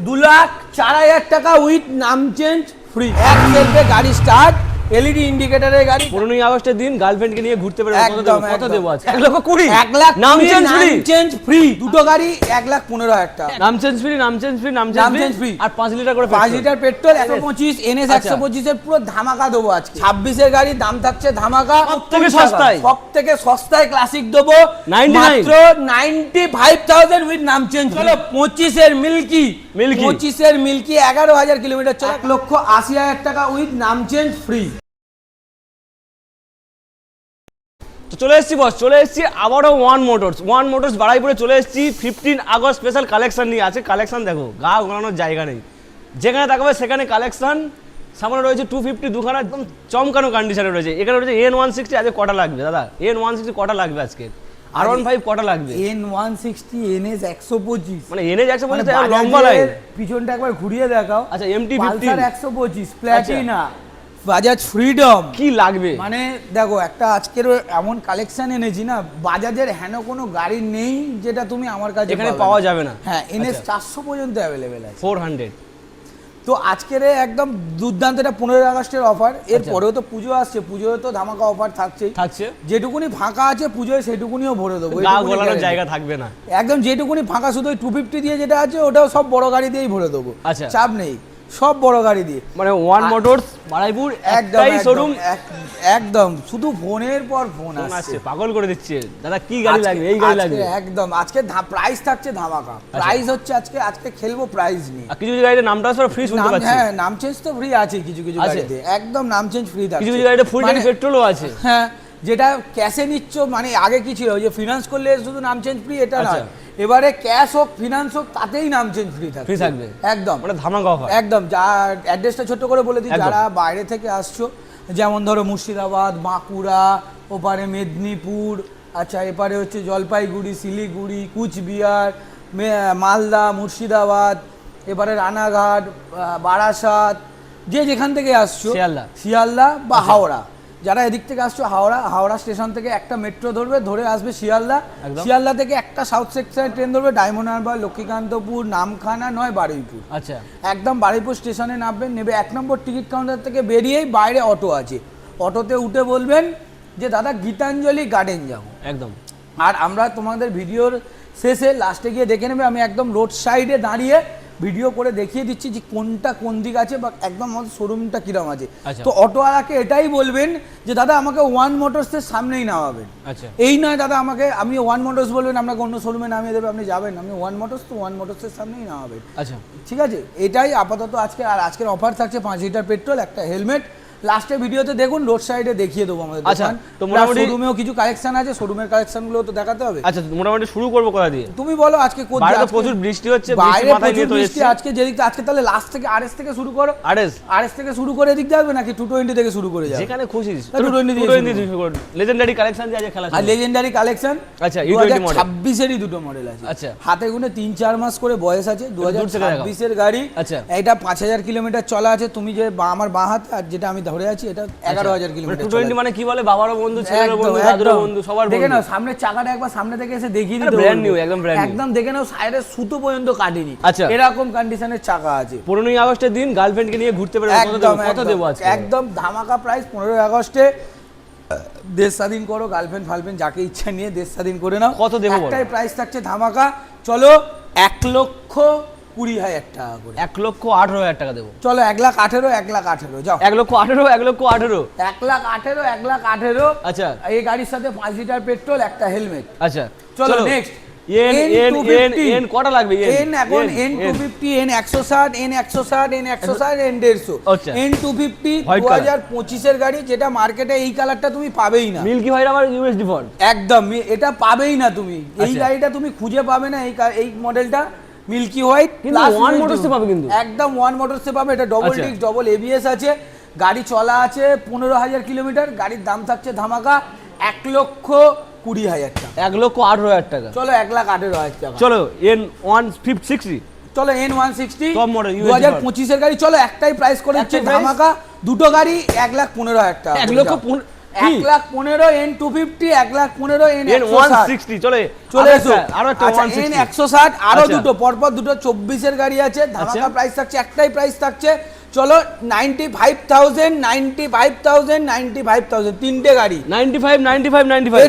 2,04,000 টাকা উইথ নাম change free. এক সেলফে গাড়ি স্টার্ট, এলইডি ইন্ডিকেটরের গাড়ি। 15ই আগস্টের দিন গার্লফ্রেন্ডকে নিয়ে ঘুরতে বেরোবো, কত দেবো আজকে? 1,20,000 1 লাখ নাম চেঞ্জ ফ্রি। দুটো গাড়ি 1,15,000 টাকা নাম চেঞ্জ ফ্রি আর 5 লিটার করে 5 লিটার পেট্রোল 125 NS 125 এর পুরো ধামাকা দেবো আজকে। 26 এর গাড়ি দাম থাকছে ধামাকা, সবথেকে সস্তায় ক্লাসিক দেবো মাত্র 95,000 উইথ নাম চেঞ্জ। চলো 25 এর মিল্কি 11,000 কিলোমিটার চলে 1,80,000 টাকা উইথ নাম চেঞ্জ ফ্রি। তো চলে এসেছি আবারও ওয়ান মোটরস বাড়াইপুরে চলে এসেছি। 15 আগস্ট স্পেশাল কালেকশন নিয়ে আছে। কালেকশন দেখো, গা ঘোরানোর জায়গা নেই, যেখানে তাকাবে সেখানে কালেকশন। সামনে রয়েছে 250 দুখানা একদম চমকানো কন্ডিশনে রয়েছে। এখানে রয়েছে N160। আজকে কটা লাগবে দাদা? N160 কটা লাগবে আজকে? R15 কটা লাগবে? N160 NS 125 মানে NS 125 লম্বা লাইন। পিছনটা একবার ঘুরিয়ে দেখাও। আচ্ছা MT-15 Pulsar 125 Platina, Bajaj freedom কি লাগবে? মানে দেখো একটা আজকের এমন কালেকশন এনেছি না, বাজাজের হেন কোনো গাড়ি নেই যেটা তুমি আমার কাছে এখানে পাওয়া যাবে না। হ্যাঁ NS 400 পর্যন্ত অ্যাভেলেবেল আছে, 400। তো আজকের একদম দুর্দান্ত এটা 15 আগস্টের অফার। এরপরেও তো পুজো আসছে, পুজোয় তো ধামাকা অফার থাকছে। যেটুকুনি ফাঁকা আছে পুজোয় সেটুকুনিও ভরে দেবো, গা গলানোর জায়গা থাকবে না একদম। যেটুকুনি ফাঁকা শুধু 250 দিয়ে যেটা আছে ওটাও সব বড় গাড়ি দিয়েই ভরে দেবো, চাপ নেই, সব বড় গাড়ি দিয়ে। মানে ওয়ান মোটরস বাড়াইপুর একটাই শোরুম, একদম শুধু ফোনের পর ফোন আসছে, পাগল করে দিচ্ছে। দাদা কি গাড়ি লাগবে? এই গাড়ি লাগবে একদম। আজকে প্রাইস থাকছে ধামাকা, প্রাইস হচ্ছে আজকে খেলবো প্রাইস নিয়ে। আর কিছু গাড়িতে নাম ট্রান্সফার ফ্রি শুনতে পাচ্ছি। হ্যাঁ নাম চেঞ্জ তো ফ্রি আছে কিছু গাড়িতে, একদম নাম চেঞ্জ ফ্রি থাকছে। কিছু গাড়িতে ফুল ট্যাঙ্ক পেট্রোলও আছে। হ্যাঁ, যেটা ক্যাশে নিচ্ছ, মানে আগে কি ছিল যে ফিনান্স করলে শুধু নাম চেঞ্জ ফ্রি, এটা না, এবারে ক্যাশ হোক ফিনান্স হোক তাতেই নাম চেঞ্জ ফ্রি থাকবে একদম। মানে ধামাকা অফার একদম। যা অ্যাড্রেসটা ছোট করে বলে দিই, যারা বাইরে থেকে আসছো, যেমন ধরো মুর্শিদাবাদ, বাঁকুড়া, ওপারে মেদিনীপুর, আচ্ছা এপারে হচ্ছে জলপাইগুড়ি, শিলিগুড়ি, কুচবিহার, মালদা, মুর্শিদাবাদ, এবারে রানাঘাট, বারাসাত, যে যেখান থেকে আসছো, শিয়ালদা বা হাওড়া, যারা এদিক থেকে আসছো হাওড়া স্টেশন থেকে একটা মেট্রো ধরে আসবে শিয়ালদা থেকে একটা সাউথ সেকশনের ট্রেন ধরবে, ডায়মন্ড হারবার, লক্ষ্মীকান্তপুর, নামখানা নয় বারুইপুর। আচ্ছা, একদম বারুইপুর স্টেশনে নামবেন, নেবে 1 নম্বর টিকিট কাউন্টার থেকে বেরিয়েই বাইরে অটো আছে, অটোতে উঠে বলবেন যে দাদা গীতাঞ্জলি গার্ডেন যাবো একদম। আর আমরা তোমাদের ভিডিওর শেষে লাস্টে গিয়ে দেখে নেবে, আমি একদম রোড সাইডে দাঁড়িয়ে ভিডিও করে দেখিয়ে দিচ্ছি যে কোনটা কোন দিক আছে বা একদম আমাদের শোরুমটা কিরম আছে। তো অটোওয়ালাকে এটাই বলবেন যে দাদা আমাকে ওয়ান মোটরসের সামনেই নামাবেন। এই নয় দাদা আমি ওয়ান মোটরস বলবেন, আপনাকে অন্য শোরুমে নামিয়ে দেবে, আপনি যাবেন, আমি ওয়ান মোটরসের সামনেই নামাবেন। আচ্ছা ঠিক আছে, এটাই আপাতত আজকে। আর আজকের অফার থাকছে 5 লিটার পেট্রোল, একটা হেলমেট। লাস্টে ভিডিওতে দেখুন, রোড সাইডে দেখিয়ে দেবো আমাদের দোকান। তো মোটামুটি শোরুমেও কিছু কালেকশন আছে, শোরুমের কালেকশনগুলো তো দেখাতে হবে। আচ্ছা মোটামুটি শুরু করবো কোথা দিয়ে? তুমি বলো আজকে কোথায়? বাইরে প্রচুর বৃষ্টি হচ্ছে, বাইরে প্রচুর বৃষ্টি আজকে যেদিকে, আজকে তাহলে লাস্ট থেকে আরএস থেকে শুরু করো। আরএস থেকে শুরু করে এদিক যাবে নাকি 220 থেকে শুরু করে যাবে? যেখানে খুশি 220 দিয়ে শুরু করো। লেজেন্ডারি কালেকশন দিয়ে আজ খেলা শুরু। আর লেজেন্ডারি কালেকশন, আচ্ছা E20 মডেল 26 এরই দুটো মডেল আছে। আচ্ছা, হাতে গুনে 3-4 মাস করে বয়স আছে, 2026 এর গাড়ি। আচ্ছা, এটা 5000 কিলোমিটার চলা আছে। তুমি যে আমার বাঁ হাত আর যেটা আমি ধরে আছি এটা 11,000 কিলোমিটার। 220 মানে কি বলে, বাবারও বন্ধু, ছেলেরও বন্ধু, দাদুরও বন্ধু, সবার বন্ধু। দেখে নাও সামনের চাকাটা একবার সামনে থেকে এসে দেখিয়ে দিতে, ব্র্যান্ড নিউ, একদম ব্র্যান্ড নিউ। একদম দেখে নাও, সাইডের সুতো পর্যন্ত কাটেনি, এরকম কন্ডিশনের চাকা আছে। 15ই আগস্টের দিন গার্লফ্রেন্ডকে নিয়ে ঘুরতে বেরোবো, কত দেবো আজকে? একদম ধামাকা প্রাইস। 15 আগস্টে দেশ স্বাধীন করো, গার্লফ্রেন্ড যাকে ইচ্ছা নিয়ে দেশ স্বাধীন করে নাও। কত দেবো? একটাই প্রাইস থাকছে ধামাকা। চলো 1,20,000 টাকা করে, 1,18,000 টাকা দেবো। চলো 1,18,000 যাও। 1,18,000 আচ্ছা, এই গাড়ির সাথে 5 লিটার পেট্রোল, একটা হেলমেট। আচ্ছা চলো নেক্সট। এন কটা লাগবে? এন এখন N250, N160, N160, N160, N150, N250 2025 এর গাড়ি, যেটা মার্কেটে এই কালারটা তুমি পাবেই না। মিল্কি হোয়াইট আমার ইউএস ডিফল্ট, একদম এটা পাবেই না তুমি, এই গাড়িটা তুমি খুঁজে পাবে না। এই মডেলটা মিল্কি হোয়াইট কিন্তু ওয়ান মোটরসে পাবে, কিন্তু একদম ওয়ান মোটরসে পাবে। এটা ডবল ডিস্ক, ডবল এবিএস আছে, গাড়ি চলা আছে 15,000 কিলোমিটার। গাড়ির দাম থাকছে ধামাকা 1,20,000 টাকা, 1,18,000 টাকা। চলো 1,18,000 টাকা। চলো N160, চলো N160 টপ মডেল 2025 এর গাড়ি। চলো একটাই প্রাইস করে দিচ্ছি ধামাকা, দুটো গাড়ি 1,15,000 টাকা। 1,15,000 N250, 1,15,000 N160 চলে এসো। আরো একটা আচ্ছা, 160 N160 আরো আচ্ছা। দুটো পরপর দুটো 24 এর গাড়ি আছে, ধামাকা আচ্ছা। প্রাইস থাকছে, একটাই প্রাইস থাকছে, চলো 95,000, 95,000, 95,000 তিনটে গাড়ি। 95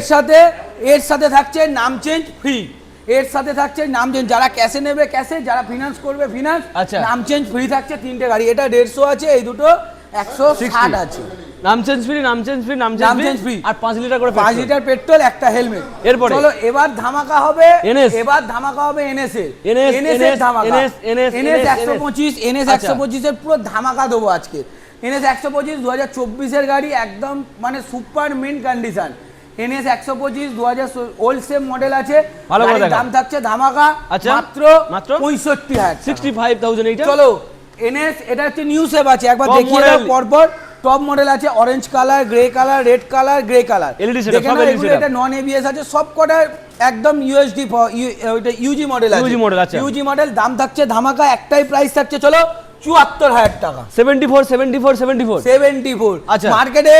এর সাথে থাকছে নাম চেঞ্জ ফ্রি, এর সাথে থাকছে নাম চেঞ্জ, যারা ক্যাশে নেবে ক্যাশে, যারা ফিনান্স করবে ফিনান্স, আচ্ছা। নাম চেঞ্জ ফ্রি থাকছে তিনটে গাড়ি। এটা 150 আছে, এই দুটো 160 আছে। নাম চেঞ্জ ফ্রি free। আর 5 লিটার করে 5 লিটার পেট্রোল, একটা হেলমেট। এরপরে? চলো এবার ধামাকা হবে NS। এবার ধামাকা হবে NS এর। NS, NS এর ধামাকা। NS, NS 125, NS আচ্ছা। 125 এর পুরো ধামাকা দেবো আজকে। NS 125 2024 এর গাড়ি, একদম মানে super mint condition. NS 125 2000 old same model আছে, ভালো করে গাড়ির দেখাও। দাম থাকছে ধামাকা আচ্ছা। মাত্র মাত্র 65,000 65,000 এইটা। চলো NS, এটা হচ্ছে নিউ সেভ আছে, একবার Top দেখিয়ে দাও model। পরপর। টপ মডেল আছে, orange colour, grey colour, red colour, grey colour. LED setup, সব LED setup। এটা নন এবিএস আছে, সব কটা একদম ইউএসডি, ওইটা ইউজি মডেল আছে। UG model, আচ্ছা। ইউজি মডেল, দাম থাকছে ধামাকা, একটাই প্রাইস থাকছে, চলো 74,000 টাকা। 74 আচ্ছা। মার্কেটে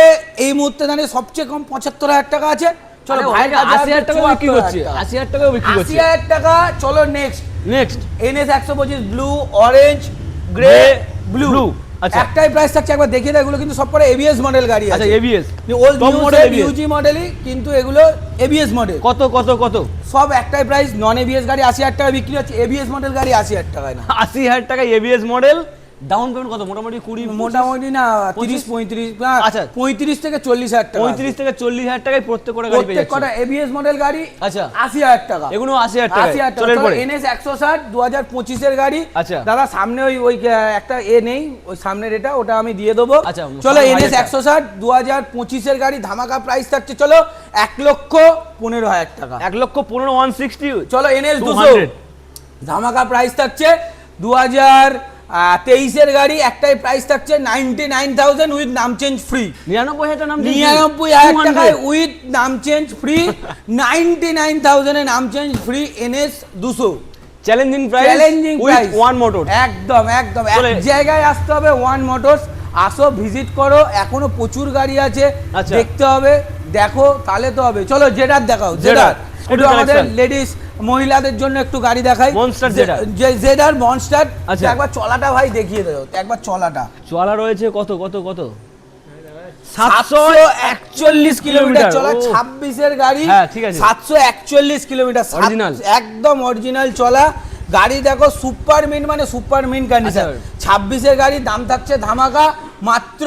এই মুহূর্তে দাঁড়িয়ে সবচেয়ে কম 75,000 টাকা আছে। চলো চলো ভাই, 80,000 টাকা বিক্রি করছে, 80,000 টাকা বিক্রি করছে। 80,000 টাকা। চলো next next NS 125 blue, orange, grey, Grey, blue. blue, আচ্ছা। একটাই প্রাইস থাকছে, একবার দেখিয়ে দাও। এগুলো কিন্তু সব করে এবিএস মডেল গাড়ি আচ্ছা আছে। ABS old top model ABS ইউজি মডেলই, কিন্তু এগুলো এবিএস মডেল। কত কত কত সব একটাই প্রাইস। নন এবিএস গাড়ি 80,000 টাকা বিক্রি হচ্ছে, এবিএস মডেল গাড়ি 80,000 টাকায় না। 80,000 টাকা ABS মডেল। ডাউন পেমেন্ট কত? মোটামুটি 20 মোটামুটি না 30 35 না, আচ্ছা। 35 থেকে 40,000 টাকা। 35 থেকে 40,000 টাকায় প্রত্যেক করে গাড়ি পেয়ে প্রত্যেক যাচ্ছে। কটা এবিএস মডেল গাড়ি আচ্ছা। 80,000 টাকা। এগুলো 80,000 টাকা। 80,000 টাকা। চলে চলো পড়ে NS 160 2025 এর গাড়ি। আচ্ছা। দাদা সামনে ওই একটা নেই, ওই সামনের এটা, ওটা আমি দিয়ে দেবো। আচ্ছা, চলো সামনে NS হাজারটা। 160 2025 এর গাড়ি, ধামাকা প্রাইস থাকছে, চলো 1,15,000 টাকা। 1,15,000 160 চলো NS 200 200 ধামাকা প্রাইস থাকছে 2023 এর গাড়ি, একটাই প্রাইস থাকছে 99,000 উইথ নাম চেঞ্জ ফ্রি। 99,000 নাম 99,000 টাকায় উইথ নাম চেঞ্জ ফ্রি, 99,000 এ নাম change free. NS 200 challenging price challenging with price. One motor. একদম একদম এক চলে। জায়গায় আসতে হবে, ওয়ান মোটরস। আসো ভিজিট করো, এখনো প্রচুর গাড়ি আছে, আচ্ছা। দেখতে হবে, দেখো তাহলে তো হবে। চলো জেডার দেখাও, জেডার, জেডার scooty একটু আমাদের collection। লেডিস মহিলাদের জন্য একটু গাড়ি দেখাই। Monster জেডার। জেডার মনস্টার। আচ্ছা। একবার চলাটা ভাই দেখিয়ে দাও, একবার চলাটা। চলা রয়েছে কত কত কত 741 কিলোমিটার কিলোমিটার, চলা, ও। 26 এর গাড়ি। হ্যাঁ, ঠিক আছে। 741 কিলোমিটার Original। একদম অরিজিনাল চলা গাড়ি। দেখো সুপার মিন, মানে সুপার মিন কন্ডিশন। আচ্ছা। 26 এর গাড়ি, দাম থাকছে ধামাকা মাত্র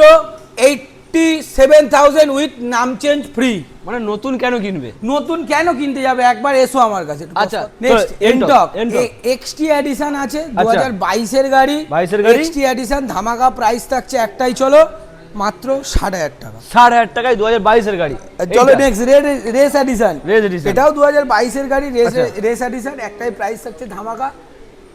87,000 উইথ নাম চেঞ্জ ফ্রি। মানে নতুন কেন কিনবে? নতুন কেন কিনতে যাবে? একবার এসো আমার কাছে। আচ্ছা, নেক্সট চলো, এনটক এনটক। এক্সটি এডিশন আছে, আচ্ছা। 2022 এর গাড়ি। 22 এর গাড়ি। এক্সটি এডিশন ধামাকা প্রাইস থাকছে, একটাই চলো মাত্র 7,500 টাকা। 7,500 টাকায় 2022 এর গাড়ি। চলো এইটা। Next race edition. Race edition। এটাও 2022 এর গাড়ি, আচ্ছা। রেস এডিশন, একটাই প্রাইস থাকছে ধামাকা,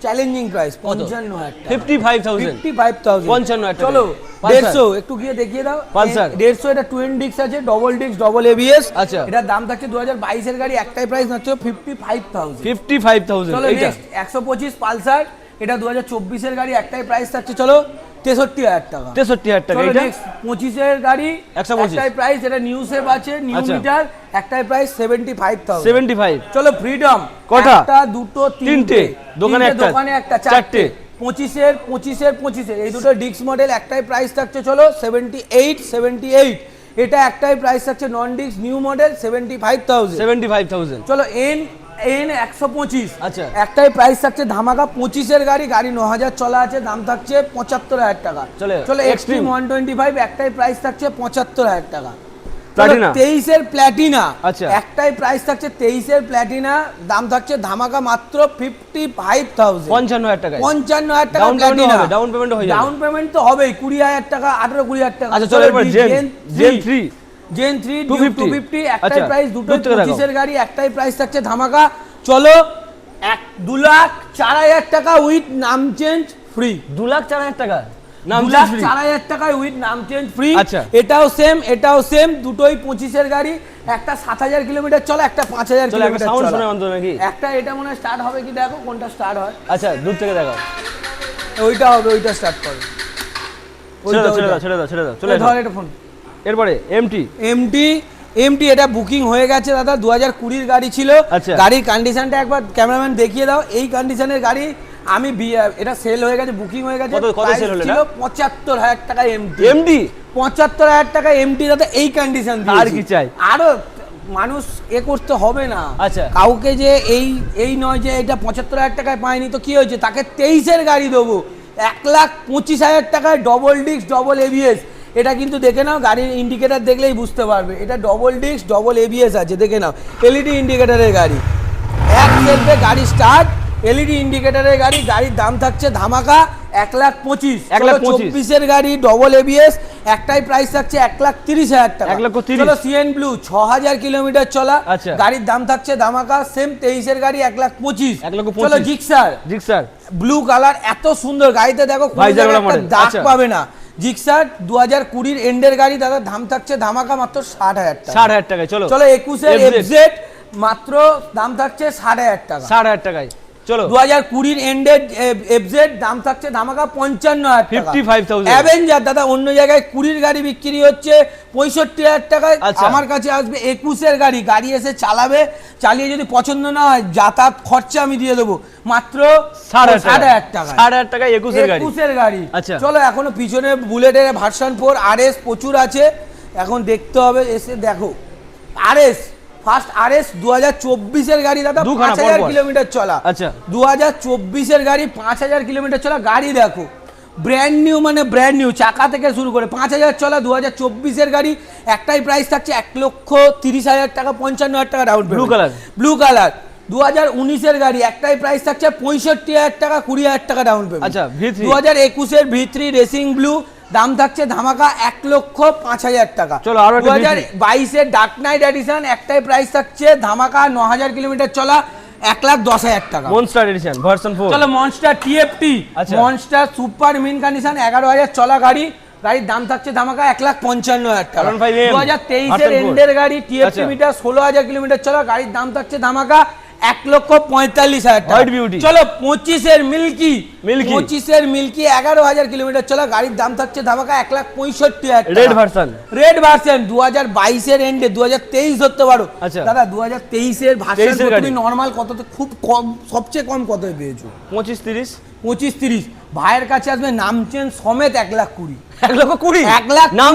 চ্যালেঞ্জিং প্রাইস 55,000 টাকা। 55,000 55,000 55,000 টাকা। চলো পালসার। 150 একটু গিয়ে দেখিয়ে দাও। পালসার। 150 এটা টুইন ডিস্ক আছে, ডবল ডিস্ক, ডবল এবিএস। আচ্ছা। এটার দাম থাকছে 2022 এর গাড়ি, একটাই প্রাইস হচ্ছে 55,000। 55,000 চলো এইটা। নেক্সট 125 পালসার, এটা 2024 এর গাড়ি, একটাই প্রাইস থাকছে, চলো 63,000 টাকা। 63,000 টাকা চলো এইটা। নেক্সট 25 এর গাড়ি, 125 একটাই প্রাইস, এটা নিউ সেভ আছে, নিউ আচ্ছা। মিটার, একটাই প্রাইস 75,000। 75 চলো ফ্রিডম, কটা? একটা দুটো তিনটে, দোকানে তিনটে, একটা, দোকানে একটা, চারটে। চারটে। 25 এর এই দুটো ডিস্ক মডেল, একটাই প্রাইস থাকছে, চলো 78। এটা একটাই প্রাইস থাকছে, নন ডিস্ক নিউ মডেল 75,000। 75,000 চলো এন 125, আচ্ছা। একটাই প্রাইস থাকছে ধামাকা 25 এর গাড়ি, গাড়ি 9,000 চলা আছে, দাম থাকছে 75,000 টাকা। চলে, চলো Extreme। এক্সট্রিম 125, একটাই প্রাইস থাকছে 75,000 টাকা। প্লাটিনা। 23 এর প্ল্যাটিনা, আচ্ছা। একটাই প্রাইস থাকছে 23 এর প্ল্যাটিনা, দাম থাকছে ধামাকা মাত্র 55,000। 55,000 টাকায়। 55,000 টাকা Down payment প্ল্যাটিনা। হবে, down payment হয়ে যাবে। ডাউন পেমেন্ট তো হবেই, 20,000 টাকা, 18-20,000 টাকা। আচ্ছা, চলো এবার Gen 3 জেন 3 250 250, একটাই আচ্ছা, প্রাইস, দুটো দূর থেকে দেখো। 25 এর গাড়ি, একটাই প্রাইস থাকছে ধামাকা, চলো 2,04,000 টাকা উইথ নাম চেঞ্জ ফ্রি। 2,04,000 টাকা নাম 2,04,000 টাকায় উইথ নাম চেঞ্জ ফ্রি। আচ্ছা। এটাও সেম, দুটোই 25 এর গাড়ি, একটা 7,000 কিলোমিটার চলে, একটা 5,000 চলো একটা কিলোমিটার সাউন্ড চলে। শোনা অন্তত নাকি? একটা এটা মনে হয় স্টার্ট হবে কি, দেখো কোনটা স্টার্ট হয়। আচ্ছা, দূর থেকে দেখো। ওইটা হবে, ওইটা স্টার্ট করো। ছেড়ে দাও ছেড়ে দাও ছেড়ে দাও ছেড়ে দাও চলে ধর এটা ফোন। এরপরে এমটি এমটি এটা বুকিং হয়ে গেছে দাদা, 2020 গাড়ি ছিল। আচ্ছা। গাড়ির কন্ডিশনটা একবার ক্যামেরাম্যান দেখিয়ে দাও। এই কন্ডিশনের গাড়ি আমি এটা সেল হয়ে গেছে, বুকিং হয়ে গেছে। কত সেল হলো? ছিল 75,000 টাকা এমটি। এমডি 75,000 টাকা এমটি দাদা, এই কন্ডিশন দিয়ে। আর কি চাই? আরো মানুষ করতে হবে না। আচ্ছা। কাউকে যে এই নয় যে এটা 75,000 টাকায় পায়নি তো কি হয়েছে, তাকে 23-এর গাড়ি দেবো 1,25,000 টাকায়, ডবল ডিস্ক ডবল এবিএস। এটা কিন্তু দেখে নাও, গাড়ির ইন্ডিকেটর দেখলেই বুঝতে পারবে এটা ডবল ডিস্ক ডবল এবিএস আছে, দেখে নাও। এলইডি ইন্ডিকেটরের গাড়ি, এক সেলফে গাড়ি স্টার্ট, এলইডি ইন্ডিকেটরের গাড়ি। গাড়ির দাম থাকছে ধামাকা 1,25,000। 1,24,এর গাড়ি ডবল এবিএস, একটাই প্রাইস থাকছে 1,30,000 টাকা। 1,30,000। চলো সিএন ব্লু 6,000 কিলোমিটার চলা, আচ্ছা। গাড়ির দাম থাকছে ধামাকা সেম 23-এর গাড়ি 1,25,000। 1,25,000। চলো জিক্সার ব্লু কালার, এত সুন্দর গাড়িতে দেখো কোনো জায়গায় একটা দাগ পাবে না। জিক্সার 2020-এর এন্ডের গাড়ি দাদা, দাম থাকছে ধামাকা মাত্র 60,000 টাকা। 60,000 টাকায়। চলো 21-এর এফজেড মাত্র দাম থাকছে 60,000 টাকা। 60,000 টাকায়। চলো 2020-এর এন্ডেড এফজেড দাম থাকছে ধামাকা 55,000 টাকা। 55,000। অ্যাভেঞ্জার দাদা অন্য জায়গায় 20-এর গাড়ি বিক্রি হচ্ছে 65,000 টাকায়, আচ্ছা। আমার কাছে আসবে 21-এর গাড়ি এসে চালাবে, চালিয়ে যদি পছন্দ না হয় যাতায়াত খরচা আমি দিয়ে দেবো মাত্র 60,000 টাকা। 60,000 টাকায় 21-এর গাড়ি। আচ্ছা। চলো এখনো পিছনে বুলেটের ভার্সন 4 আরএস প্রচুর আছে, এখন দেখতে হবে, এসে দেখো। আরএস ফার্স্ট আরএস 2024-এর গাড়ি দাদা, 5,000 কিলোমিটার চলা। আচ্ছা। 2024-এর গাড়ি 5,000 কিলোমিটার চলা গাড়ি, দেখো ব্র্যান্ড নিউ, মানে ব্র্যান্ড নিউ, চাকা থেকে শুরু করে 5,000 চলা 2024-এর গাড়ি। একটাই প্রাইস থাকছে 1,30,000 টাকা, 55,000 টাকা ডাউন পেমেন্ট। ব্লু কালার 2019-এর গাড়ি, একটাই প্রাইস থাকছে 65,000 টাকা, 20,000 টাকা ডাউন পেমেন্ট। আচ্ছা। 2021-এর V3 রেসিং ব্লু, দাম থাকছে ধামাকা 1,05,000 টাকা। চলো আরো 2022-এর ডার্ক নাইট এডিশন, একটাই প্রাইস থাকছে ধামাকা 9,000 কিলোমিটার চলা, 1,10,000 টাকা। Monster edition version 4। চলো monster TFT, monster super mean condition, 11,000 চলা গাড়ি, গাড়ির দাম থাকছে ধামাকা 1,55,000 টাকা। 2023-এর এন্ডের গাড়ি টিএফটি মিটার, 16,000 কিলোমিটার চলা, গাড়ির দাম থাকছে ধামাকা 1,45,000 টাকা। চলো 25-এর মিল্কি, 25-এর মিল্কি 11,000 কিলোমিটার চলা, গাড়ির দাম থাকছে ধামাকা 1,65,000 টাকা। রেড ভার্সন 2022-এর এন্ডে, 2023 ধরতে পারো দাদা। 2023-এর ভার্সন তুমি নরমাল কত, খুব কম, সবচেয়ে কম কত পেয়েছো? 25-30। ভাইয়ের কাছে আসবে নাম চেঞ্জ সমেত 1,20,000। 1,20,000 নাম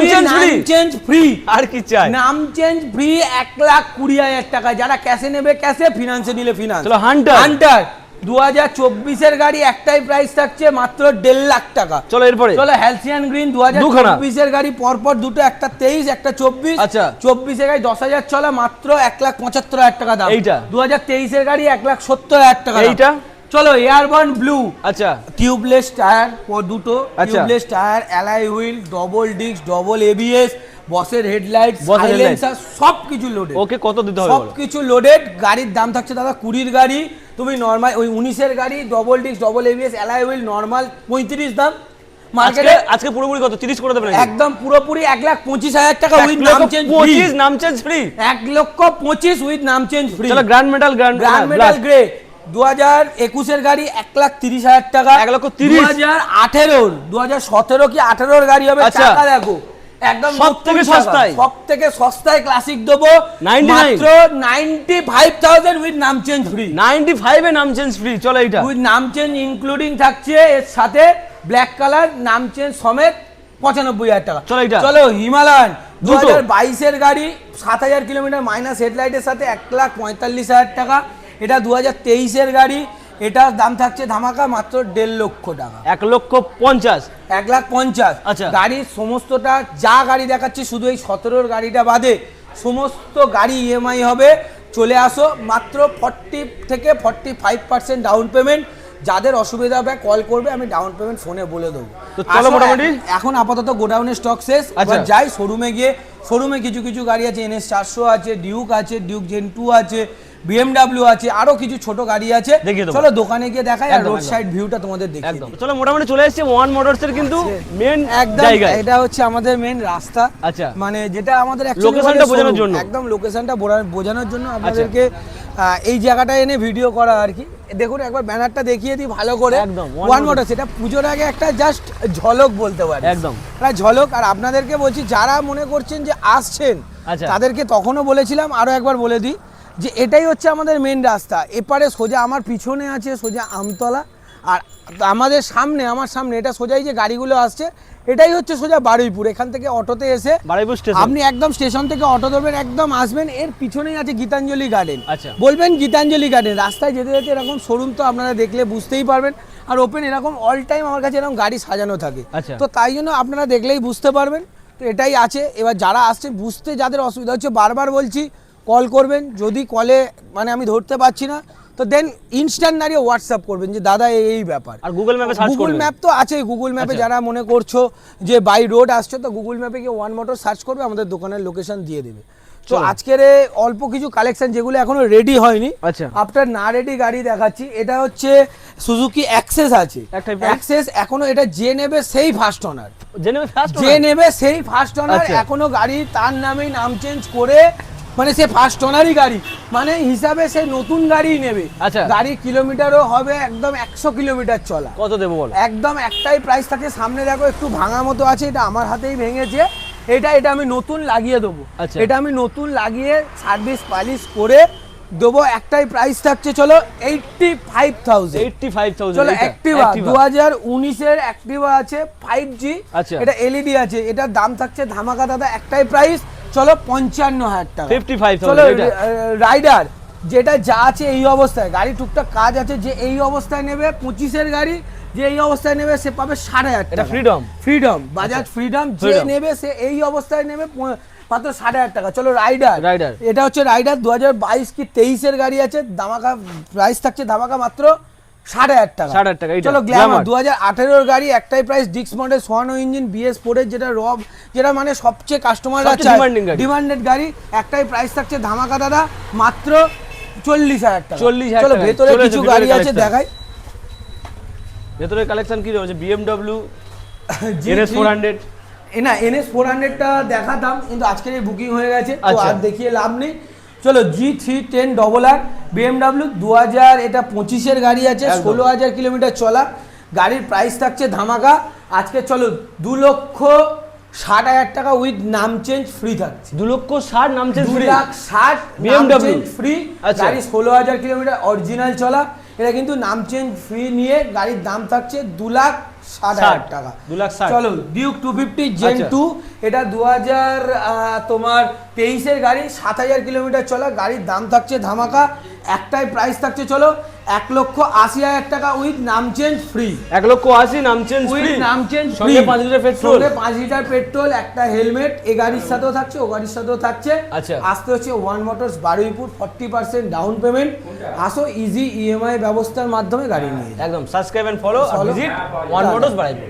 চেঞ্জ ফ্রি। আর কি চাই? নাম চেঞ্জ ফ্রি 1,20,000 টাকা। যারা ক্যাশে নেবে ক্যাশে, ফিনান্সে নিলে ফিনান্স। চলো হান্টার 2024-এর গাড়ি, একটাই প্রাইস থাকছে মাত্র 1.5 লাখ টাকা। চলো এরপরে চলো হ্যালসিয়ান গ্রিন 2024-এর গাড়ি, পরপর দুটো, একটা 23 একটা 24। আচ্ছা। 24-এর গাড়ি 10,000 চলা, মাত্র 1,75,000 টাকা দাম। এইটা 2023-এর গাড়ি 1,70,000 টাকা। এইটা চলো এয়ারবার্ন ব্লু, আচ্ছা, টিউবলেস টায়ার দুটো, tubeless tyre, alloy wheel, double disc double ABS, বসের হেডলাইট, সাইলেন্সার, সবকিছু লোডেড। ওকে কত দিতে হবে? সবকিছু লোডেড। গাড়ির দাম থাকছে দাদা 20-এর গাড়ি, তুমি নরমাল ওই 19-এর গাড়ি, double disc double ABS, alloy wheel, normal 35 দাম। মার্কেটে আজকে পুরোপুরি কত? 30 করে দেবেন? একদম পুরোপুরি 1,25,000 টাকা উইথ নাম চেঞ্জ ফ্রি। 25 নাম চেঞ্জ ফ্রি, 1,25,000 উইথ নাম চেঞ্জ ফ্রি। চলো গ্র্যান্ড মেটাল গ্রে 2021-এর গাড়ি 1,30,000 টাকা। 1,30,000। 2017 কি 18-এর গাড়ি হবে, চাকা দেখো একদম সবথেকে সস্তায় ক্লাসিক দেবো মাত্র 95,000 উইথ নাম চেঞ্জ ফ্রি। 95 এ নাম চেঞ্জ ফ্রি। চলো এইটা উইথ নাম চেঞ্জ ইনক্লুডিং থাকছে, এর সাথে ব্ল্যাক কালার নাম চেঞ্জ সমেত 95,000 টাকা। চলো হিমালয়ান 2022-এর গাড়ি, 7,000 কিলোমিটার মাইনাস হেডলাইটের সাথে, 1,45,000 টাকা। এটা 2023-এর গাড়ি, এটার দাম থাকছে ধামাকা মাত্র 1.5 লক্ষ টাকা। 1,50,000। 1,50,000। আচ্ছা। গাড়ির সমস্তটা যা গাড়ি দেখাচ্ছি, শুধু এই 17-র গাড়িটা বাদে সমস্ত গাড়ি ইএমআই হবে। চলে আসো, মাত্র 40 থেকে 45% ডাউন পেমেন্ট। যাদের অসুবিধা হবে কল করবে, আমি ডাউন পেমেন্ট ফোনে বলে দেবো। তো চলো মোটামুটি এখন আপাতত গোডাউনের স্টক শেষ, যাই শোরুমে গিয়ে। শোরুমে কিছু গাড়ি আছে, NS 400 আছে, ডিউক আছে, ডিউক জেন 2 আছে, BMW আছে, আরো কিছু ছোট গাড়ি আছে। চলো দোকানে গিয়ে দেখাই, আর রোড সাইড ভিউটা তোমাদের দেখিয়ে দিই। চলো মোটামুটি চলে এসেছি ওয়ান মোটরস এর কিন্তু মেন জায়গা। এটা হচ্ছে আমাদের মেন রাস্তা। আচ্ছা, মানে যেটা আমাদের লোকেশনটা বোঝানোর জন্য, একদম লোকেশনটা বোঝানোর জন্য আপনাদেরকে এই জায়গাটা এনে ভিডিও করা আর কি। দেখুন একবার ব্যানারটা দেখিয়ে দিই ভালো করে, একদম, ওয়ান মোটরস। এটা পুজোর আগে একটা জাস্ট ঝলক বলতে পারি, একদম একটা ঝলক। আর আপনাদেরকে বলছি যারা মনে করছেন যে আসছেন আচ্ছা। তাদেরকে তখনও বলেছিলাম, আরও একবার বলে দিই যে এটাই হচ্ছে আমাদের মেন রাস্তা। এপারে সোজা আমার পিছনে আছে সোজা আমতলা, আর আমাদের সামনে, আমার সামনে এটা সোজাই যে গাড়িগুলো আসছে এটাই হচ্ছে সোজা বারুইপুর। এখান থেকে অটোতে এসে বারুইপুর স্টেশন আপনি একদম স্টেশন থেকে অটো ধরবেন, একদম আসবেন, এর পিছনেই আছে গীতাঞ্জলি গার্ডেন। আচ্ছা। বলবেন গীতাঞ্জলি গার্ডেন, রাস্তায় যেতে যেতে এরকম শোরুম তো আপনারা দেখলে বুঝতেই পারবেন, আর ওপেন এরকম অল টাইম আমার কাছে এরকম গাড়ি সাজানো থাকে। আচ্ছা। তো তাই জন্য আপনারা দেখলেই বুঝতে পারবেন। তো এটাই আছে। এবার যারা আসছে বুঝতে যাদের অসুবিধা হচ্ছে, বারবার বলছি কল করবেন, যদি কলে মানে আমি ধরতে পারছি না তো দেন ইনস্ট্যান্ট দাঁড়িয়ে হোয়াটসঅ্যাপ করবেন যে দাদা এই ব্যাপার। আর গুগল ম্যাপে সার্চ গুগল করবেন। ম্যাপ তো আছেই, গুগল ম্যাপে আচ্ছা। যারা মনে করছো যে বাই রোড আসছো তো গুগল ম্যাপে গিয়ে ওয়ান মোটর সার্চ করবে, আমাদের দোকানের লোকেশন দিয়ে দেবে। তো চলো। আজকের অল্প কিছু কালেকশন যেগুলো এখনো রেডি হয়নি, আচ্ছা। আপনার না রেডি গাড়ি দেখাচ্ছি। এটা হচ্ছে সুজুকি অ্যাক্সেস আছে, একটাই price? অ্যাক্সেস এখনো এটা যে নেবে সেই ফার্স্ট ওনার, জেনে ফার্স্ট যে নেবে সেই ফার্স্ট ওনার। আচ্ছা। এখনো গাড়ি তার নামেই নাম চেঞ্জ করে, মানে সে ফার্স্ট ওনারই গাড়ি, মানে হিসাবে সে নতুন গাড়িই নেবে। আচ্ছা। গাড়ি কিলোমিটারও হবে একদম 100 কিলোমিটার চলা। কত দেবো বলো? একদম একটাই প্রাইস থাকে। সামনে দেখো একটু ভাঙা মতো আছে, এটা আমার হাতেই ভেঙেছে। এটা আমি নতুন লাগিয়ে দেবো। আচ্ছা। এটা আমি নতুন লাগিয়ে সার্ভিস পালিশ করে দেবো। একটাই প্রাইস থাকছে চলো 85,000। 85,000 চলো এটা? অ্যাক্টিভা Activa। 2019-এর অ্যাক্টিভা আছে 5G। আচ্ছা। এটা এলইডি আছে, এটার দাম থাকছে ধামাকা দাদা, একটাই প্রাইস চলো 55,000 টাকা। 55,000 চলো এটা? রাইডার যেটা যা আছে এই অবস্থায়, গাড়ি টুকটাক কাজ আছে, যে এই অবস্থায় নেবে 25-এর গাড়ি, যে এই অবস্থায় নেবে সে পাবে 5,500 এটা টাকা। ফ্রিডম? Freedom, Bajaj freedom. যে Freedom। নেবে সে এই অবস্থায় নেবে মাত্র 5,500 টাকা। চলো রাইডার। রাইডার। এটা হচ্ছে রাইডার 2022 কি 23-এর গাড়ি আছে, ধামাকা প্রাইস থাকছে ধামাকা মাত্র 5,500 টাকা। 5,500 টাকা এইটা? চলো গ্ল্যামার Glamour। 2018-এর গাড়ি, একটাই প্রাইস, ডিক্স মডেল, সোয়ানো ইঞ্জিন, BS4-এর যেটা রব, যেটা মানে সবচেয়ে কাস্টমাররা সবচেয়ে চায় demanding গাড়ি। ডিমান্ডেড গাড়ি, একটাই প্রাইস থাকছে ধামাকা দাদা মাত্র 40,000 টাকা। 40,000 চলো টাকা। ভেতরে চলে কিছু এসো, গাড়ি ভেতরে আছে collection। দেখাই। ভেতরে কালেকশন কি রয়েছে? BMW G3 NS400। না NS400টা দেখাতাম কিন্তু আজকের এই বুকিং হয়ে গেছে তো আচ্ছা। আর দেখিয়ে লাভ নেই। চলো G310RR BMW 2000, এটা 25-এর গাড়ি আছে, একদম। 16,000 কিলোমিটার চলা। গাড়ির প্রাইস থাকছে ধামাকা আজকে চলো 2,60,000 টাকা উইথ নাম চেঞ্জ ফ্রি থাকছে। 2,60,000 নাম চেঞ্জ ফ্রি? 2,60,000 BMW free. আচ্ছা। গাড়ি 16,000 কিলোমিটার অরিজিনাল চলা। এটা কিন্তু নাম চেঞ্জ ফ্রি নিয়ে গাড়ির দাম থাকছে 2,60,000 টাকা। 2,60,000। চলো ডিউক 250 জেন আচ্ছা। 2, এটা 2023-এর গাড়ি, 7,000 কিলোমিটার চলা। গাড়ির দাম থাকছে ধামাকা, একটাই প্রাইস থাকছে চলো 1,80,000 টাকা উইথ নাম চেঞ্জ ফ্রি। 1,80,000 নাম চেঞ্জ ফ্রি? উইথ নাম চেঞ্জ ফ্রি, সঙ্গে 5 লিটার পেট্রোল? সঙ্গে 5 লিটার পেট্রোল, একটা হেলমেট এ গাড়ির সাথেও থাকছে, ও গাড়ির সাথেও থাকছে। আচ্ছা। আসতে হচ্ছে one motors Baruipur, 40% down payment. আসো ইজি EMI ব্যবস্থার মাধ্যমে গাড়ি নিয়ে যাও। একদম সাবস্ক্রাইব এন্ড ফলো আর Follow। Visit one motors Baraipur.